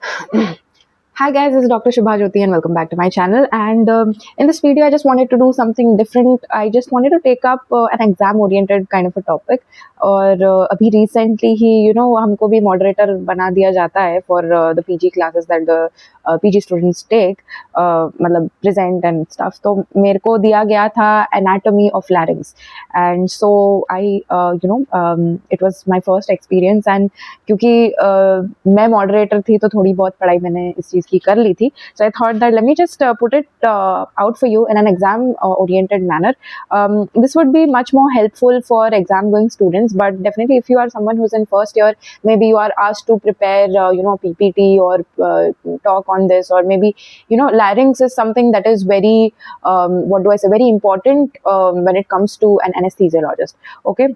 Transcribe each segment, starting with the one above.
Hi guys, this is Dr. Shubha Jyoti and welcome back to my channel. And in this video, I just wanted to do something different. I just wanted to take up an exam-oriented kind of a topic. और अभी recently ही हमको भी moderator बना दिया जाता है for the PG classes that the PG students take, मतलब present and stuff. तो मेरे को दिया गया था anatomy of larynx, and so I it was my first experience. And क्योंकि मैं moderator थी तो थोड़ी बहुत पढ़ाई मैंने इस चीज़ की कर ली थी. So I thought that let me just put it out for you in an exam oriented manner. This would be much more helpful for exam going students, but definitely if you are someone who's in first year, maybe you are asked to prepare PPT or talk on this, or maybe larynx is something that is very very important when it comes to an anesthesiologist. Okay,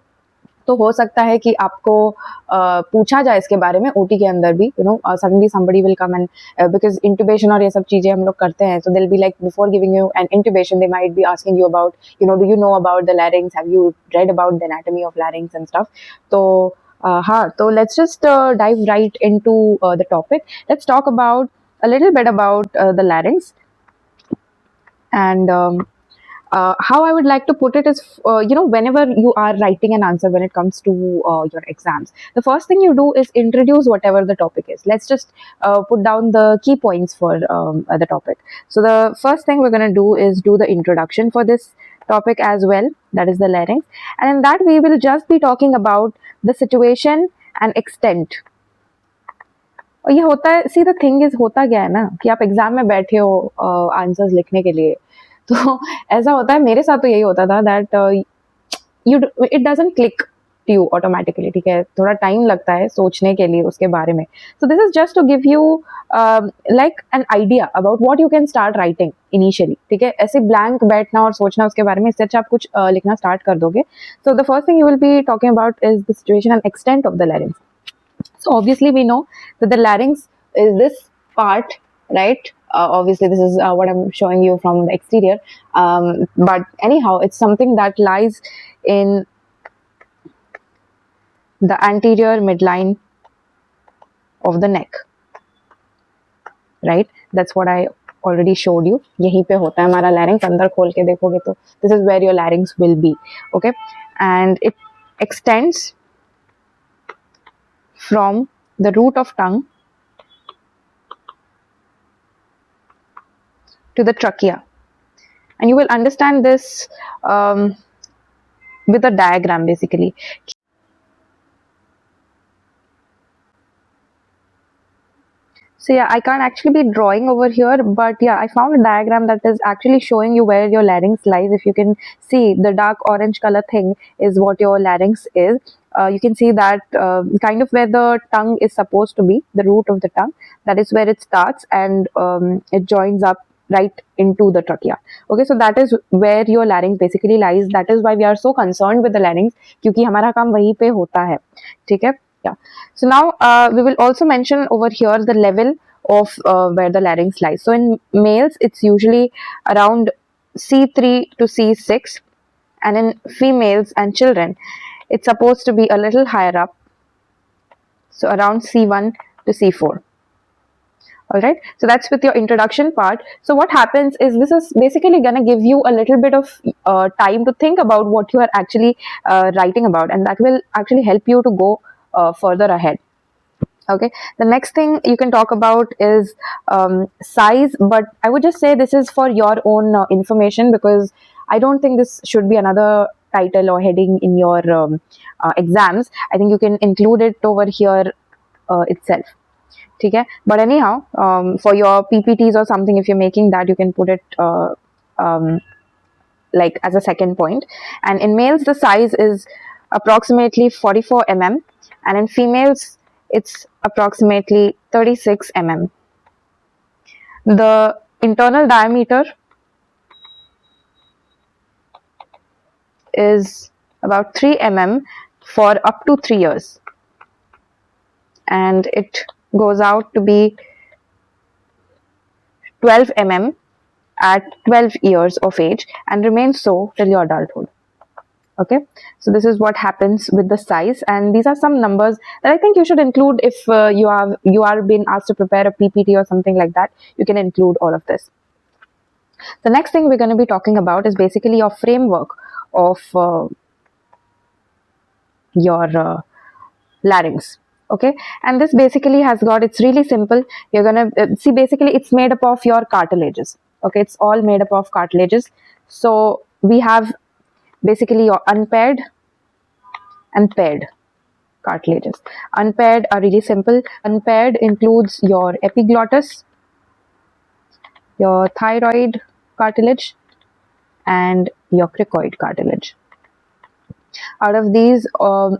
तो हो सकता है कि आपको पूछा जाए इसके बारे में ओटी के अंदर भी, suddenly somebody will come and because intubation और ये सब चीजें हम लोग करते हैं, so they'll be like, before giving you an intubation they might be asking you about, do you know about the larynx, have you read about the anatomy of larynx and stuff. तो हाँ, तो let's just dive right into the topic. Let's talk about a little bit about the larynx. And how I would like to put it is, whenever you are writing an answer when it comes to your exams, the first thing you do is introduce whatever the topic is. Let's just put down the key points for the topic. So the first thing we're going to do is do the introduction for this topic as well, that is the larynx. And in that we will just be talking about the situation and extent. और ये होता है, see the thing is, होता क्या है ना कि आप एग्जाम में बैठे हो आंसर्स लिखने के लिए, तो ऐसा होता है, मेरे साथ तो यही होता था that it doesn't click to you automatically. ठीक है, थोड़ा टाइम लगता है सोचने के लिए उसके बारे में. So this is just to give you like an idea about what you can start writing initially. ठीक है, ऐसे ब्लैंक बैठना और सोचना उसके बारे में, इससे अच्छा आप कुछ लिखना स्टार्ट कर दोगे. So the first thing you will be talking about is the situation and extent of the larynx. So obviously we know that the larynx is this part, right? Obviously this is what I'm showing you from the exterior, but anyhow it's something that lies in the anterior midline of the neck, right? That's what I already showed you. यहीं पे होता है हमारा larynx. अंदर खोल के देखोगे तो this is where your larynx will be. Okay, and it extends from the root of tongue to the trachea, and you will understand this with a diagram basically. So yeah, I can't actually be drawing over here, but yeah, I found a diagram that is actually showing you where your larynx lies. If you can see, the dark orange color thing is what your larynx is. You can see that kind of where the tongue is supposed to be, the root of the tongue, that is where it starts, and it joins up right into the trachea. Okay, so that is where your larynx basically lies. That is why we are so concerned with the larynx, क्योंकि हमारा काम वहीं पे होता है. ठीक है. Yeah. So now we will also mention over here the level of where the larynx lies. So in males, it's usually around C3 to C6, and in females and children, it's supposed to be a little higher up, so around C1 to C4. All right, so that's with your introduction part. So what happens is, this is basically going to give you a little bit of time to think about what you are actually writing about, and that will actually help you to go further ahead. Okay, the next thing you can talk about is size, but I would just say this is for your own information, because I don't think this should be another title or heading in your exams. I think you can include it over here itself. Okay, but anyhow, for your PPTs or something, if you're making that, you can put it like as a second point. And in males, the size is approximately 44 mm, and in females it's approximately 36 mm. The internal diameter is about 3 mm for up to 3 years, and it goes out to be 12 mm at 12 years of age and remains so till your adulthood. Okay, so this is what happens with the size, and these are some numbers that I think you should include if you are being asked to prepare a PPT or something like that. You can include all of this. The next thing we're going to be talking about is basically your framework of your larynx. Okay, and this basically has got, it's really simple. You're gonna see, basically it's made up of your cartilages. Okay, it's all made up of cartilages. So we have basically your unpaired and paired cartilages. Unpaired are really simple. Unpaired includes your epiglottis, your thyroid cartilage, and your cricoid cartilage. Out of these,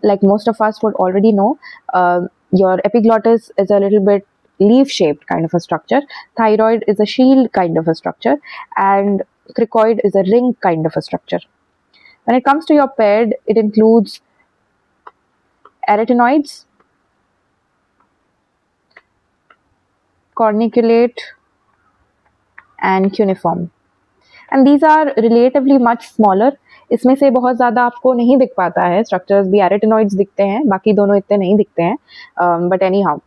like most of us would already know, your epiglottis is a little bit leaf-shaped kind of a structure, thyroid is a shield kind of a structure, and cricoid is a ring kind of a structure. When it comes to your paired, it includes arytenoids, corniculate, and cuneiform. And these are relatively much smaller. इसमें से बहुत ज़्यादा आपको नहीं दिख पाता है, structures भी एरिटेनॉइड्स दिखते हैं, बाकी दोनों इतने नहीं दिखते हैं, but anyhow.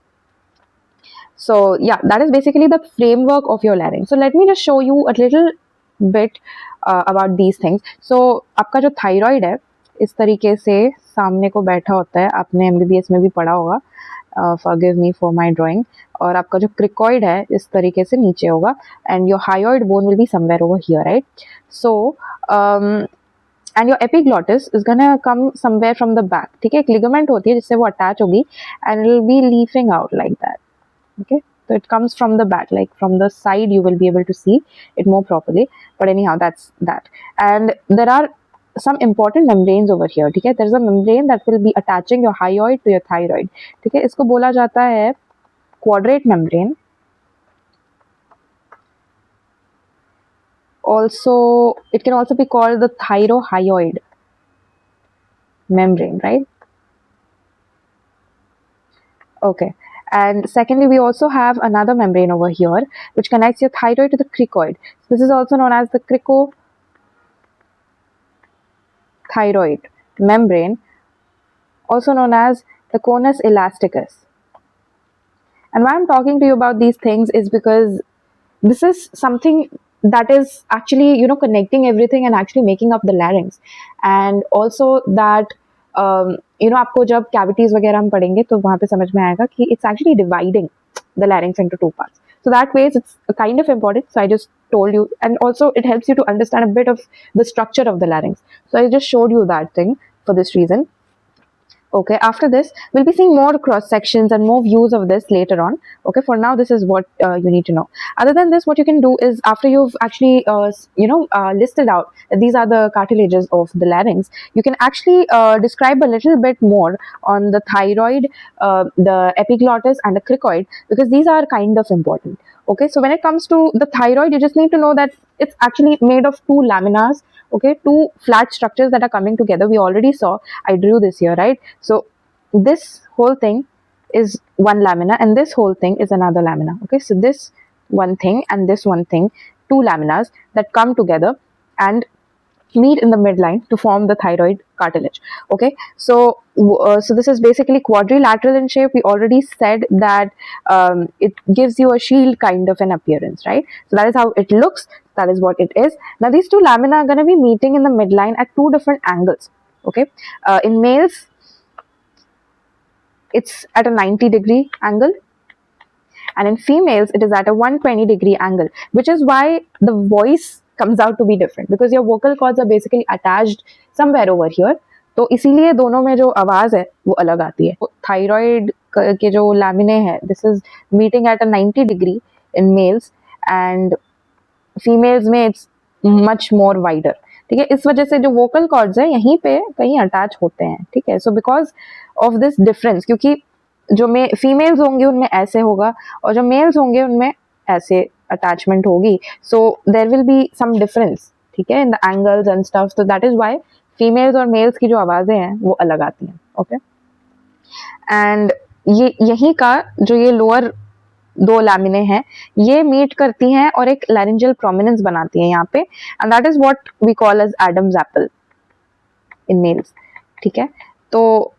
So yeah, that is basically the framework of your larynx. So let me just show you a little bit about these things. So आपका जो थायराइड है इस तरीके से सामने को बैठा होता है, आपने MBBS में भी पढ़ा होगा, forgive me for my drawing. और आपका जो क्रिकॉइड है इस तरीके से नीचे होगा, and your hyoid bone will be somewhere over here, right? So and your epiglottis is gonna come somewhere from the back. ठीक है, एक ligament होती है जिससे वो attach होगी, and it will be leafing out like that. Okay, so it comes from the back, like from the side you will be able to see it more properly, but anyhow, that's that. And there are some important membranes over here. ठीक है, there is a membrane that will be attaching your hyoid to your thyroid. ठीक है, इसको बोला जाता है quadrate membrane. Also, it can also be called the thyrohyoid membrane, right? Okay. And secondly, we also have another membrane over here which connects your thyroid to the cricoid. This is also known as the cricothyroid membrane, also known as the conus elasticus. And why I'm talking to you about these things is because this is something that is actually, you know, connecting everything and actually making up the larynx. And also that you know, आपको जब cavities वगैरह हम पढ़ेंगे तो वहाँ पे समझ में आएगा कि it's actually dividing the larynx into two parts. So that way it's kind of important. So I just told you, and also it helps you to understand a bit of the structure of the larynx. So I just showed you that thing for this reason. Okay, after this, we'll be seeing more cross sections and more views of this later on. Okay, for now, this is what you need to know. Other than this, what you can do is, after you've actually, listed out that these are the cartilages of the larynx, you can actually describe a little bit more on the thyroid, the epiglottis, and the cricoid, because these are kind of important. Okay, so when it comes to the thyroid, you just need to know that it's actually made of two laminas. Okay, two flat structures that are coming together. We already saw, I drew this here, right? So this whole thing is one lamina and this whole thing is another lamina. Okay, so this one thing and this one thing, two laminas that come together and meet in the midline to form the thyroid cartilage. Okay, so so this is basically quadrilateral in shape. We already said that it gives you a shield kind of an appearance, right? So that is how it looks. That is what it is. Now these two lamina are going to be meeting in the midline at two different angles. Okay, in males it's at a 90-degree angle, and in females it is at a 120-degree angle, which is why the voice comes out to be different, because your vocal cords are basically attached somewhere over here. तो इसीलिए दोनों में जो आवाज है वो अलग आती है. थायराइड के जो लैमिने हैं, this is meeting at a 90 degree in males, and females में it's much more wider. ठीक है, इस वजह से जो vocal cords है यहीं पे कहीं अटैच होते हैं. ठीक है, so because of this difference, क्योंकि जो फीमेल्स होंगे उनमें ऐसे होगा और जो मेल्स होंगे उनमें ऐसे अटैचमेंट होगी, so there will be some difference. ठीक है, in the angles and stuff. तो दैट इज व्हाई फीमेल्स और मेल्स की जो आवाजें हैं वो अलग आती हैं. ओके, एंड ये यही का जो ये लोअर दो लैमिने हैं ये मीट करती हैं और एक लैरिंजियल प्रोमिनेंस बनाती हैं यहाँ पे, and that is what we call as Adam's apple. in males. ठीक है, तो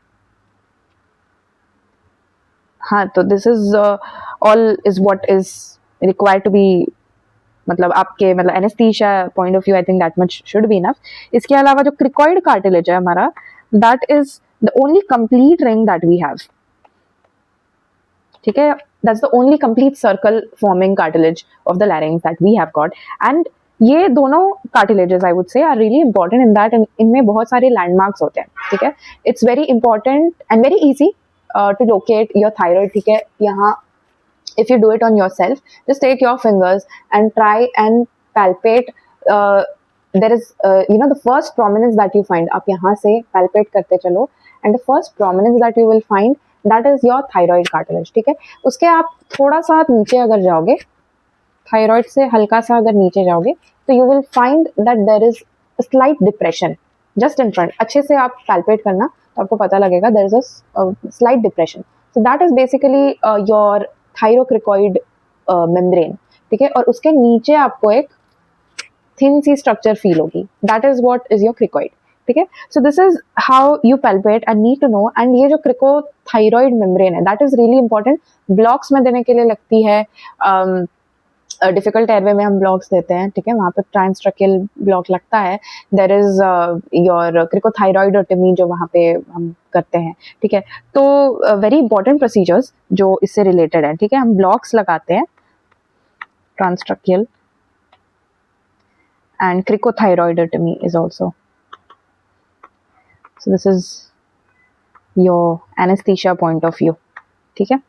हाँ, तो this is all is what is required to be, मतलब आपके मतलब anaesthesia point of view, I think that much should be enough. इसके अलावा जो क्रिकॉइड कार्टिलेज है हमारा, that is the only complete ring that we have. ठीक है, that's the only complete circle forming cartilage of the larynx that we have got. And ये दोनों cartilages I would say are really important in that इनमें बहुत सारे landmarks होते हैं. ठीक है, it's very important and very easy to locate your thyroid. ठीक है, यहाँ if you do it on yourself, just take your fingers and try and palpate. There is the first prominence that you find, आप यहाँ से palpate करते चलो, and the first prominence that you will find, that is your thyroid cartilage. ठीक है, उसके आप थोड़ा सा नीचे अगर जाओगे, थायराइड से हल्का सा अगर नीचे जाओगे, तो you will find that there is a slight depression just in front. अच्छे से आप palpate करना तो आपको पता लगेगा there is a slight depression. So that is basically your thyrocricoid membrane. ठीक है, और उसके नीचे आपको एक थिन सी स्ट्रक्चर फील होगी, that is what is your cricoid. ठीक है, so this is how you palpate and need to know. And ये जो क्रिकोथायरॉइड मेम्ब्रेन है, that is really important. Blocks में देने के लिए लगती है, डिफिकल्ट एयरवे में हम ब्लॉक्स देते हैं. ठीक है, वहाँ पे ट्रांसट्रकियल ब्लॉक लगता है. देयर इज योर क्रिकोथायरॉइडोटमी जो वहाँ पे हम करते हैं. ठीक है, तो वेरी इंपॉर्टेंट प्रोसीजर्स जो इससे रिलेटेड है. ठीक है, हम ब्लॉक्स लगाते हैं, transtracheal and cricothyroidotomy is also. So this is your anaesthesia point of view. ठीक है,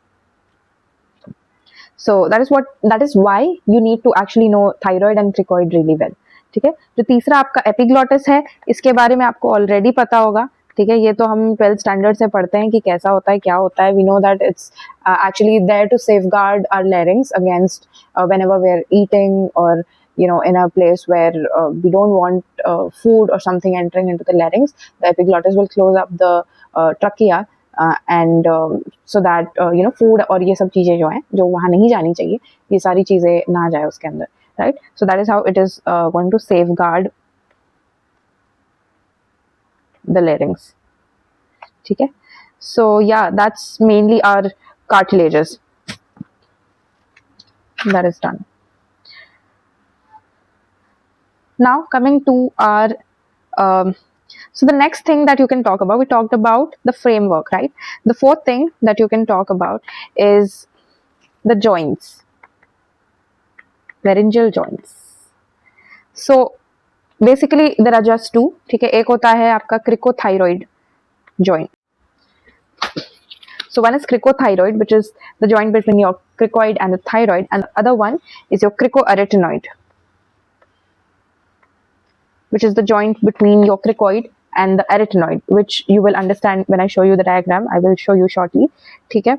so that is why you need to actually know thyroid and cricoid really well. ठीक है, जो तीसरा आपका एपिग्लॉटिस है, इसके बारे में आपको ऑलरेडी पता होगा. ठीक है, ये तो हम 12th स्टैंडर्ड से पढ़ते हैं कि कैसा होता है, क्या होता है. We know that it's actually there to safeguard our larynx against whenever we are eating or in a place where we don't want food or something entering into the larynx. The epiglottis will close up the trachea and so that food और ये सब चीज़ें जो हैं जो वहाँ नहीं जानी चाहिए, ये सारी चीज़ें ना जाए उसके अंदर, right? So that is how it is going to safeguard the larynx. ठीक है, so yeah, that's mainly our cartilages. That is done. Now coming to our so the next thing that you can talk about, we talked about the framework, right? The fourth thing that you can talk about is the joints, laryngeal joints. So basically there are just two. ठीक है, एक होता है आपका cricothyroid joint. So one is cricothyroid, which is the joint between your cricoid and the thyroid, and the other one is your cricoarytenoid, which is the joint between your cricoid and the arytenoid, which you will understand when I show you the diagram. I will show you shortly. ठीक है,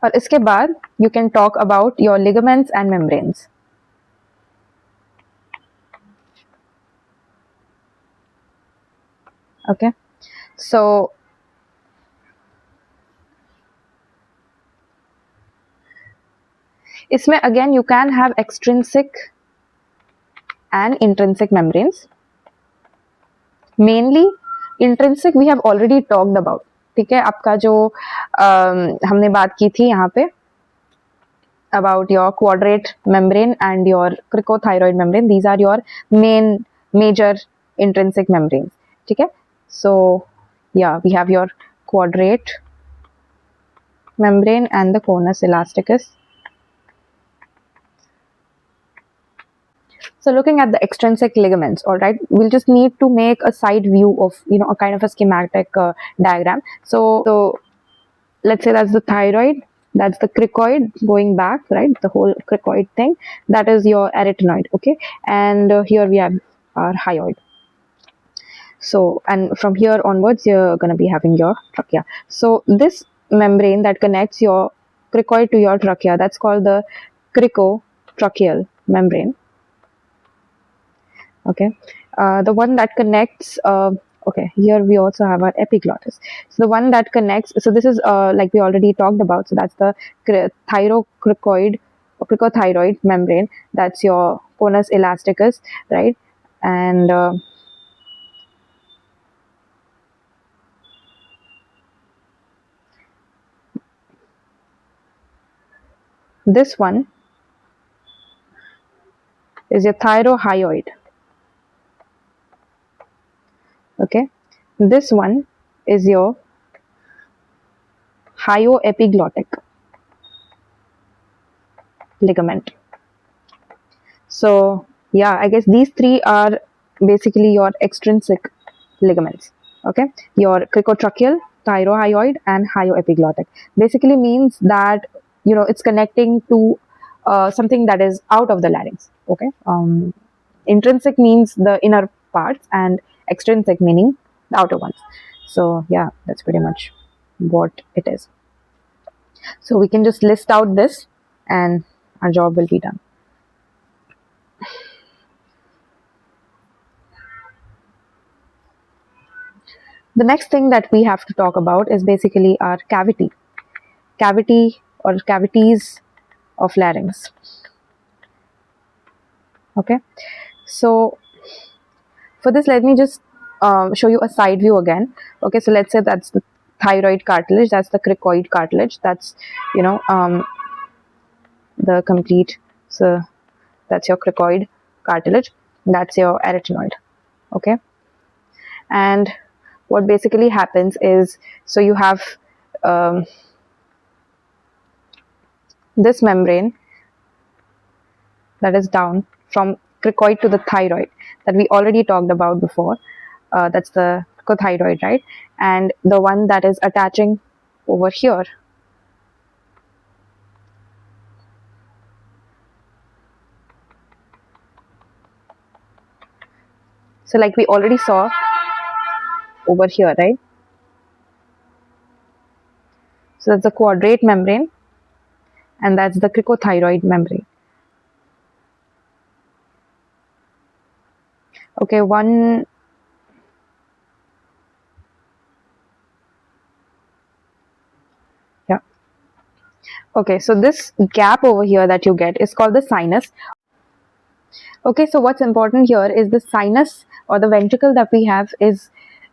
और इसके बाद you can talk about your ligaments and membranes. Okay, so इसमें again you can have extrinsic and intrinsic membranes. Mainly intrinsic we have already talked about. ठीक है, आपका जो हमने बात की थी यहाँ पे about your quadrate membrane and your cricothyroid membrane. These are your major intrinsic membranes. ठीक है, so yeah, we have your quadrate membrane and the conus elasticus. So looking at the extrinsic ligaments, all right, we'll just need to make a side view of, a kind of a schematic diagram. So let's say that's the thyroid, that's the cricoid going back, right, the whole cricoid thing, that is your arytenoid. Okay, and here we have our hyoid. So, and from here onwards, you're going to be having your trachea. So this membrane that connects your cricoid to your trachea, that's called the cricotracheal membrane. Okay, the one that connects, okay, here we also have our epiglottis. So the one that connects, so this is like we already talked about, so that's the cricothyroid membrane, that's your conus elasticus, right? And This one is your thyrohyoid. Okay, this one is your hyoepiglottic ligament. So yeah, I guess these three are basically your extrinsic ligaments. Okay, your cricotracheal, thyrohyoid, and hyoepiglottic basically means that it's connecting to something that is out of the larynx. Okay, intrinsic means the inner parts, and extrinsic meaning the outer ones. So yeah, that's pretty much what it is. So we can just list out this, and our job will be done. The next thing that we have to talk about is basically our cavity or cavities of larynx. Okay, so for this, let me just show you a side view again. Okay, so let's say that's the thyroid cartilage, that's the cricoid cartilage, that's the complete, so that's your cricoid cartilage, that's your arytenoid. Okay, and what basically happens is, so you have this membrane that is down from cricoid to the thyroid that we already talked about before. That's the cricothyroid, right? And the one that is attaching over here, so like we already saw over here, right? So that's the quadrate membrane, and that's the cricothyroid membrane. Okay, yeah. Okay, so this gap over here that you get is called the sinus. Okay, so what's important here is the sinus or the ventricle that we have is,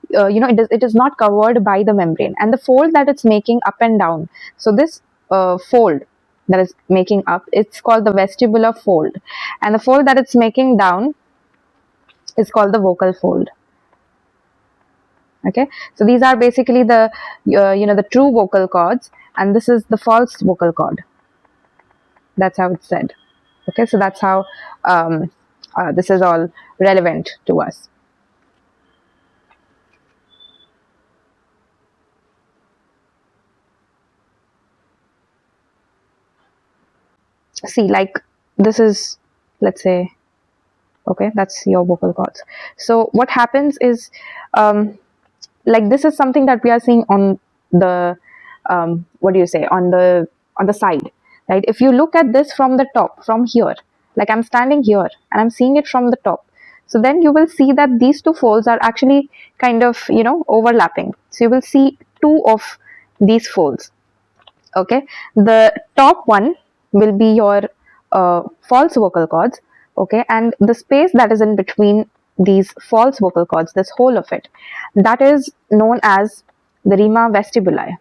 it is not covered by the membrane, and the fold that it's making up and down. So this fold that is making up, it's called the vestibular fold, and the fold that it's making down is called the vocal fold. Okay, so these are basically the the true vocal cords, and this is the false vocal cord. That's how it's said. Okay, so that's how this is all relevant to us. See, like this is, let's say, okay, that's your vocal cords. So what happens is, like this is something that we are seeing on the what do you say, on the side, right? If you look at this from the top, from here, like I'm standing here and I'm seeing it from the top, so then you will see that these two folds are actually kind of overlapping. So you will see two of these folds. Okay, the top one will be your false vocal cords. Okay, and the space that is in between these false vocal cords, this whole of it, that is known as the rima vestibuli.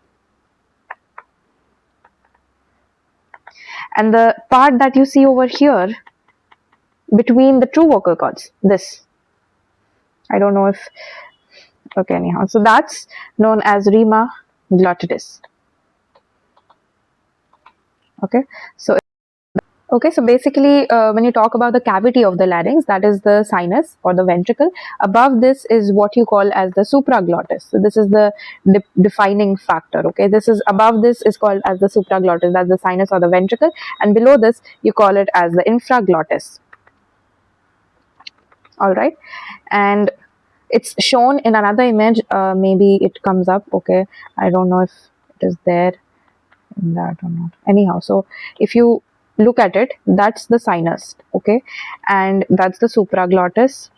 And the part that you see over here between the true vocal cords, this, I don't know if, okay, anyhow, so that's known as rima glottis. Okay, so basically, when you talk about the cavity of the larynx, that is the sinus or the ventricle. Above this is what you call as the supraglottis. So this is the defining factor. Okay, this is above this is called as the supraglottis. That's the sinus or the ventricle, and below this you call it as the infraglottis. All right, and it's shown in another image. Maybe it comes up. Okay, I don't know if it is there in that or not. Anyhow, so if you look at it, that's the sinus. Okay, and that's the supraglottis,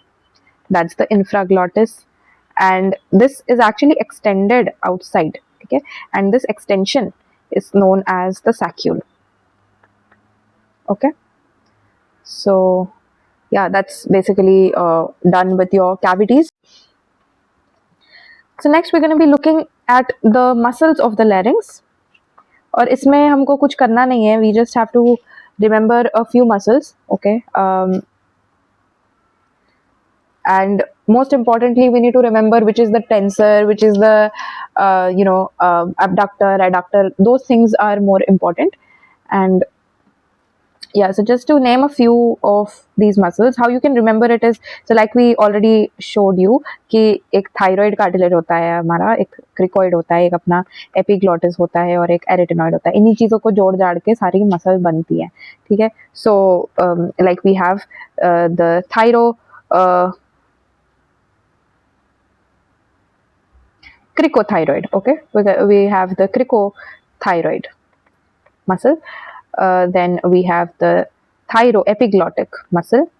that's the infraglottis, and this is actually extended outside. Okay, and this extension is known as the saccule. Okay, so yeah, that's basically done with your cavities. So next we're going to be looking at the muscles of the larynx. और इसमें हमको कुछ करना नहीं है, we just have to remember a few muscles, okay. And most importantly, we need to remember which is the tensor, which is the abductor, adductor. Those things are more important. And yeah, so just to name a few of these muscles, how you can remember it is, so like we already showed you कि एक thyroid cartilage होता है हमारा, एक cricoid होता है, एक अपना epiglottis होता है और एक arytenoid होता है. इन्हीं चीज़ों को जोड़ जाड़ के सारी मसल बनती है, ठीक है. So like we have the cricothyroid, okay. We have the cricothyroid muscle. Then we have the thyroepiglottic muscle.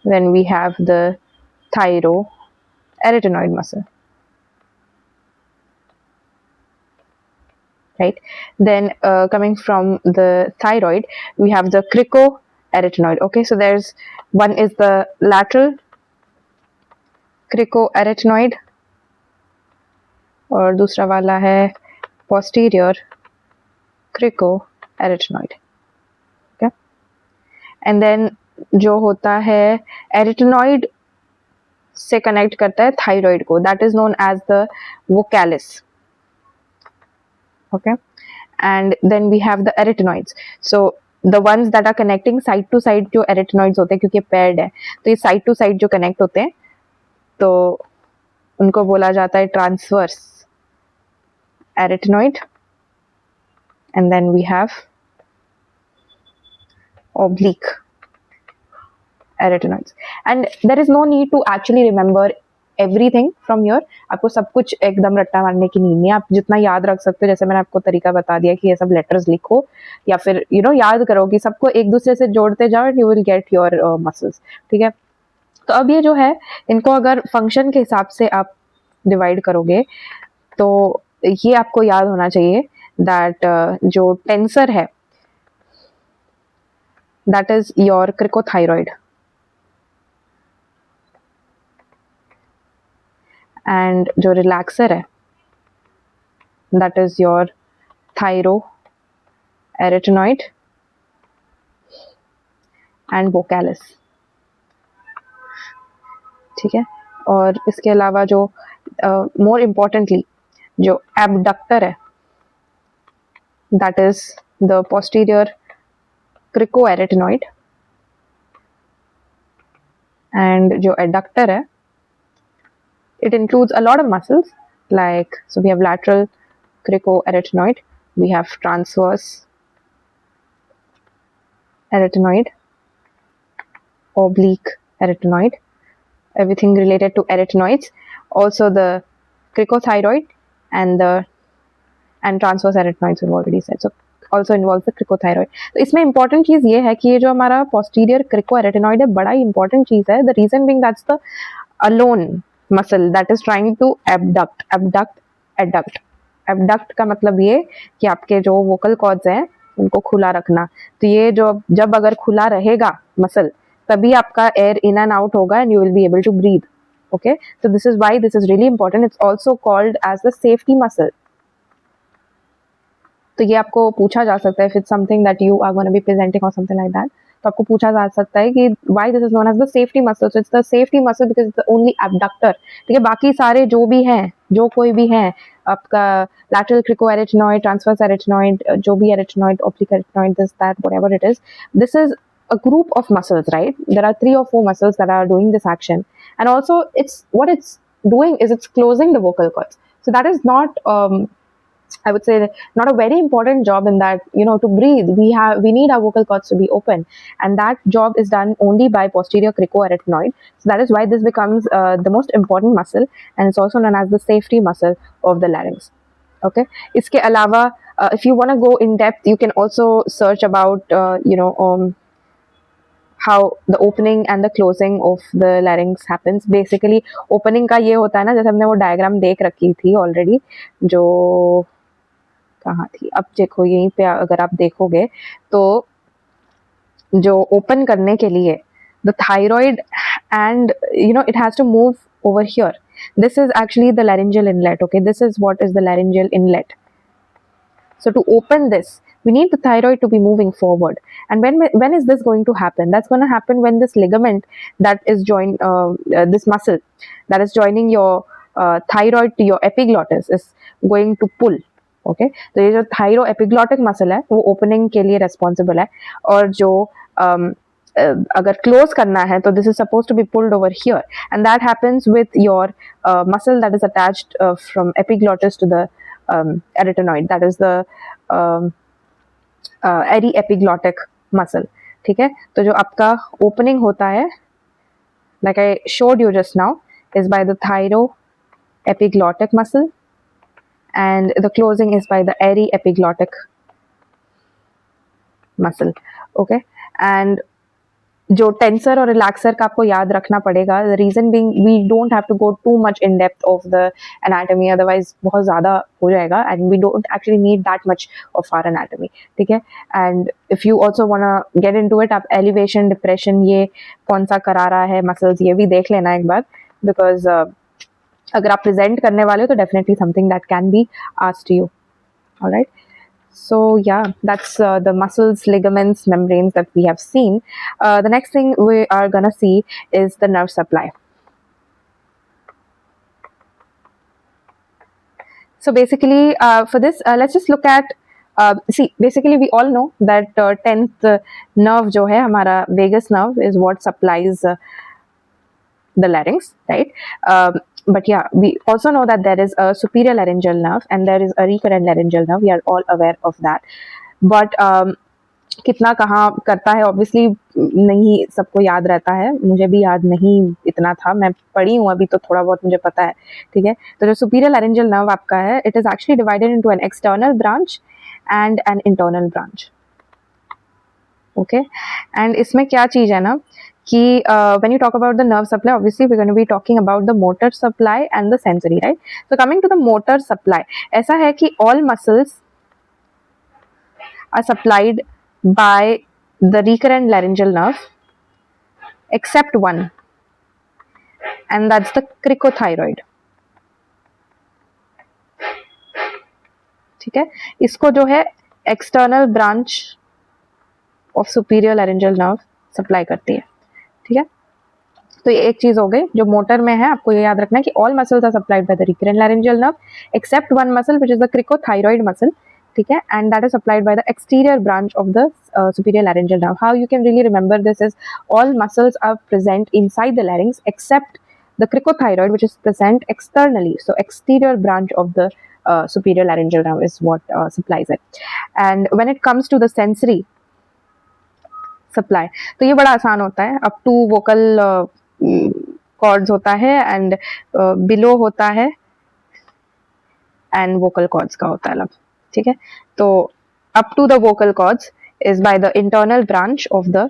Then we have the thyroarytenoid muscle, right? Then coming from the thyroid, we have the cricoarytenoid. Okay, so there's one is the lateral cricoarytenoid और दूसरा वाला है posterior cricoarytenoid. Okay, and then जो होता है arytenoid से connect करता है thyroid को, that is known as the vocalis. Okay, and then we have the arytenoids. So the ones that are connecting side to side जो arytenoids होते हैं, क्योंकि paired है तो ये side to side जो connect होते हैं तो उनको बोला जाता है transverse arytenoid. And then we have oblique arytenoids. And there is no need to actually remember everything from here. आपको सब कुछ एकदम रट्टा मारने की नीड नहीं है. आप जितना याद रख सकते हो, जैसे मैंने आपको तरीका बता दिया कि ये सब लेटर्स लिखो या फिर याद करो कि सबको एक दूसरे से जोड़ते जाओ and you will get your muscles, ठीक है. तो अब ये जो है इनको अगर फंक्शन के हिसाब से आप डिवाइड करोगे तो ये आपको याद होना चाहिए दैट जो टेंसर है that is your cricothyroid and जो रिलैक्सर है that is your thyroarytenoid and vocalis, ठीक है. और इसके अलावा जो मोर इम्पोर्टेंटली जो एबडक्टर है that is the posterior cricoarytenoid and जो एडक्टर है it includes a lot of muscles like, so we have lateral cricoarytenoid, we have transverse arytenoid, oblique arytenoid, everything related to arytenoids, also the cricothyroid and transverse arytenoids we've already said, so also involves the cricothyroid. तो इसमें important चीज़ ये है कि ये जो हमारा posterior cricoarytenoid है बड़ा ही important चीज़ है. The reason being that's the alone muscle that is trying to abduct. Abduct का मतलब ये कि आपके जो vocal cords हैं उनको खुला रखना. तो ये जो जब अगर खुला रहेगा मसल तभी आपका air in and out होगा and you will be able to breathe. Okay, so this is why this is really important. It's also called as the safety muscle. तो ये आपको पूछा जा सकता है if it's something that you are going to be presenting or something like that. तो आपको पूछा जा सकता है कि why this is known as the safety muscle. So it's the safety muscle because it's the only abductor. ठीक है, बाकी सारे जो भी हैं, जो कोई भी हैं, आपका lateral cricoarytenoid, transverse arytenoid, जो भी arytenoid, oblique arytenoid, this, that, whatever it is, this is a group of muscles, right? There are 3 or 4 muscles that are doing this action, and also what it's doing is it's closing the vocal cords. So that is not I would say not a very important job in that, to breathe, we need our vocal cords to be open, and that job is done only by posterior cricoarytenoid. So that is why this becomes the most important muscle, and it's also known as the safety muscle of the larynx. Okay, इसके अलावा if you want to go in depth, you can also search about how the opening and the closing of the larynx happens. Basically opening का ये होता है ना, जैसे हमने वो डायग्राम देख रखी थी ऑलरेडी, जो कहाँ थी, अब देखो यहीं पे अगर आप देखोगे तो जो ओपन करने के लिए the thyroid and it has to move over here, this is actually the laryngeal inlet. Okay, this is what is the laryngeal inlet. So to open this, we need the thyroid to be moving forward. And when is this going to happen? That's going to happen when this ligament that is joined, this muscle that is joining your thyroid to your epiglottis is going to pull. Okay तो ये जो thyro epiglottic muscle है वो opening के लिए responsible है, और जो अगर क्लोज करना है तो this is suppose to be pulled over here, and that happens with your muscle that is attached from epiglottis to the arytenoid, that is the aryepiglottic muscle. ठीक है, तो जो आपका ओपनिंग होता है, like I showed you just now, is by the thyroepiglottic muscle, and the closing is by the airy epiglottic muscle. Okay, and जो tensor और relaxer का आपको याद रखना पड़ेगा, the reason being we don't have to go too much in depth of the anatomy, otherwise बहुत ज़्यादा हो जाएगा, and we don't actually need that much of our anatomy. ठीक है, and if you also wanna get into it, आप elevation, depression ये कौन सा करा रहा है muscles ये भी देख लेना एक बार, because अगर आप प्रेजेंट करने वाले हो तो definitely something that can be asked you. Alright, so yeah, that's the muscles, ligaments, membranes that we have seen. The next thing we are gonna see is the nerve supply. So basically for this let's just look at see, basically we all know that 10th nerve जो है हमारा vagus nerve is what supplies the larynx, right? But yeah, we also know that there is a superior laryngeal nerve and there is a recurrent laryngeal nerve. We are all aware of that. But कितना कहाँ करता है obviously नहीं सबको याद रहता है, मुझे भी याद नहीं इतना था, मैं पढ़ी हूँ अभी तो थोड़ा बहुत मुझे पता है. ठीक है, तो जो superior laryngeal nerve आपका है, it is actually divided into an external branch and an internal branch. Okay, and इसमें क्या चीज़ है ना कि when you talk about the nerve supply, obviously we're going to be talking about the motor supply and the sensory, right? So coming to the motor supply, ऐसा है कि all muscles are supplied by the recurrent laryngeal nerve except one, and that's the cricothyroid. ठीक है, इसको जो है external branch of superior laryngeal nerve supply करती है. ठीक है, तो ये एक चीज हो गई जो मोटर में है, आपको ये याद रखना है कि all muscles are supplied by the recurrent laryngeal nerve except one muscle which is the cricothyroid muscle. ठीक है, and that is supplied by the exterior branch of the superior laryngeal nerve. How you can really remember this is all muscles are present inside the larynx except the cricothyroid which is present externally. So exterior branch of the superior laryngeal nerve is what supplies it. And when it comes to the sensory supply, तो ये बड़ा आसान होता है. Up to vocal chords होता है and below होता है एंड वोकल कॉर्ड्स का होता है अलग. ठीक है, तो up to the vocal cords is by the internal branch of the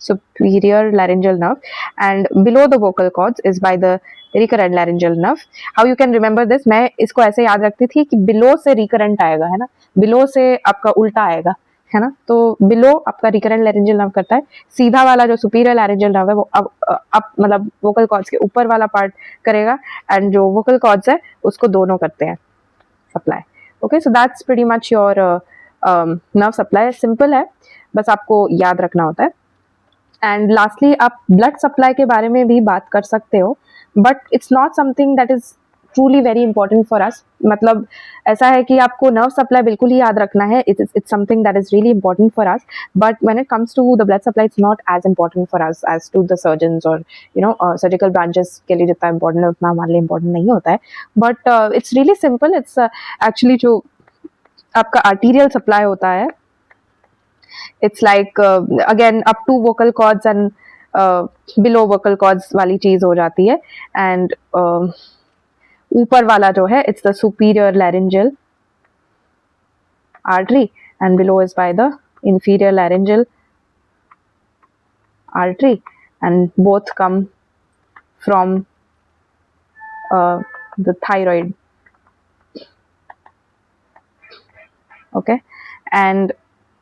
superior laryngeal nerve and below the vocal cords is by the recurrent laryngeal nerve. How you can remember this? मैं इसको ऐसे याद रखती थी कि below से recurrent आएगा, है ना, below से आपका उल्टा आएगा, है ना, तो बिलो आपका रिकरेंट लैरिंजियल नर्व करता है, सीधा वाला जो सुपीरियर लैरिंजियल नर्व है वो अब मतलब वोकल कॉर्ड्स के ऊपर वाला पार्ट करेगा, एंड जो वोकल कॉर्ड्स है उसको दोनों करते हैं supply. Okay, so that's pretty much your nerve supply. Simple है, बस आपको याद रखना होता है. एंड लास्टली आप ब्लड सप्लाई के बारे में भी बात कर सकते हो, but it's not something that is truly very important for अस. मतलब ऐसा है कि आपको नर्व सप्लाई बिल्कुल ही याद रखना है, it's something that is really important for us, but when it comes to the blood supply it's not as important for us as to the surgeons और यू नो सर्जिकल ब्रांचेस के लिए जितना important है उतना हमारे लिए important नहीं होता है. But it's really simple. It's actually जो आपका आर्टीरियल सप्लाई होता है, it's like again up to vocal cords and below vocal cords वाली चीज हो जाती है, एंड ऊपर वाला जो है it's the superior laryngeal artery and below is by the inferior laryngeal artery, and both come from the thyroid. Okay, and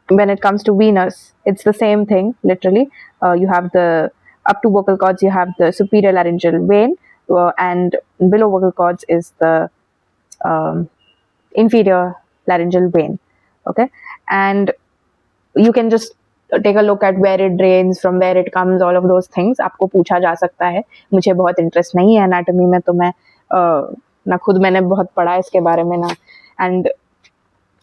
when it comes to venous it's the same thing literally. You have the up to vocal cords, you have the superior laryngeal vein and below vocal cords is the inferior laryngeal vein. Okay, and you can just take a look at where it drains, from where it comes, all of those things आपको पूछा जा सकता है. मुझे बहुत interest नहीं है anatomy में, तो मैं ना खुद मैंने बहुत पढ़ा इसके बारे में ना, and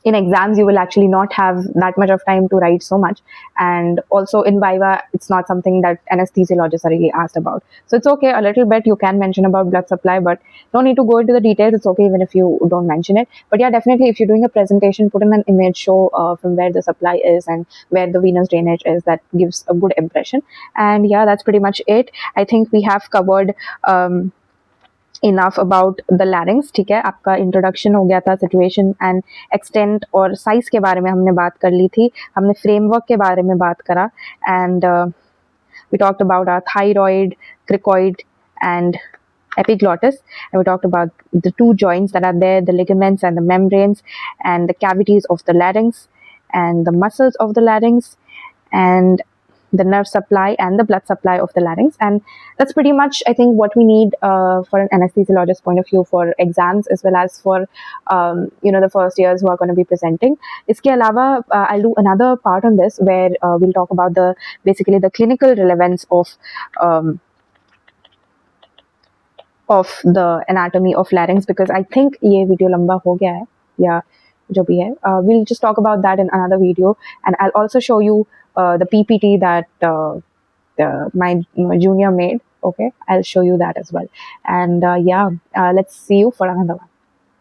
in exams you will actually not have that much of time to write so much, and also in Viva it's not something that anesthesiologists are really asked about, so it's okay. A little bit you can mention about blood supply, but no need to go into the details. It's okay even if you don't mention it, but yeah, definitely if you're doing a presentation, put in an image, show from where the supply is and where the venous drainage is. That gives a good impression. And yeah, that's pretty much it. I think we have covered enough about the larynx. ठीक है, आपका introduction हो गया था, situation and extent और size के बारे में हमने बात कर ली थी, हमने फ्रेमवर्क के बारे में बात करा, and we talked about our thyroid, cricoid and epiglottis, and we talked about the two joints that are there, the ligaments and the membranes, and the cavities of the larynx and the muscles of the larynx, and the nerve supply and the blood supply of the larynx. And that's pretty much, I think, what we need for an anesthesiologist point of view for exams, as well as for the first years who are going to be presenting. Iske alawa, I'll do another part on this where we'll talk about basically the clinical relevance of the anatomy of larynx, because I think ye video lamba ho gaya hai, ya jo bhi hai. We'll just talk about that in another video, and I'll also show you the PPT that my junior made. Okay, I'll show you that as well. And let's see you for another one.